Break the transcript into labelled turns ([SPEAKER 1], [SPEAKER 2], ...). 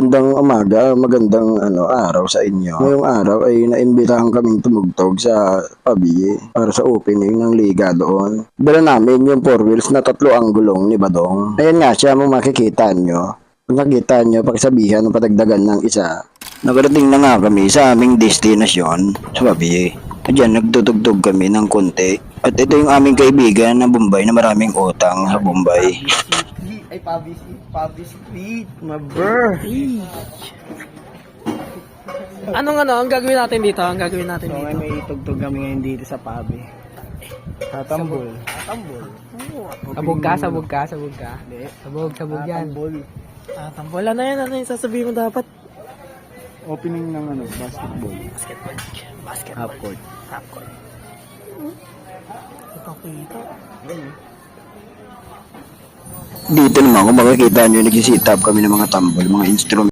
[SPEAKER 1] Magandang umaga, magandang araw sa inyo. Ngayong araw ay naimbitahan kaming tumugtog sa Pabi para sa opening ng liga doon. Dala namin yung 4 wheels na 3 ang gulong ni Badong. Ayan nga siya, kung makikita nyo. Kung nakita nyo, pakisabihan ng padagdagan ng isa. Nakarating na nga kami sa aming destinasyon sa Pabi. Diyan nagtutugtog kami ng konti. At ito yung aming kaibigan na Bombay na maraming utang sa Bombay.
[SPEAKER 2] Ay, Pabi Street, mabur.
[SPEAKER 3] Ang gagawin natin dito? Ang gagawin natin
[SPEAKER 2] So,
[SPEAKER 3] dito?
[SPEAKER 2] may itugtog kami ngayon dito sa Pabi. Tatambol.
[SPEAKER 3] Sabog ka.
[SPEAKER 2] Hindi.
[SPEAKER 3] Sabog yan.
[SPEAKER 2] Tatambol.
[SPEAKER 3] Tambola na yan. Ano yung sasabihin mo dapat?
[SPEAKER 2] Opening ng basketball.
[SPEAKER 3] Basketball.
[SPEAKER 2] Half court.
[SPEAKER 3] Ito kita.
[SPEAKER 1] Dito naman kung makikita nyo, nagsisit up kami ng mga tambol, mga instrument.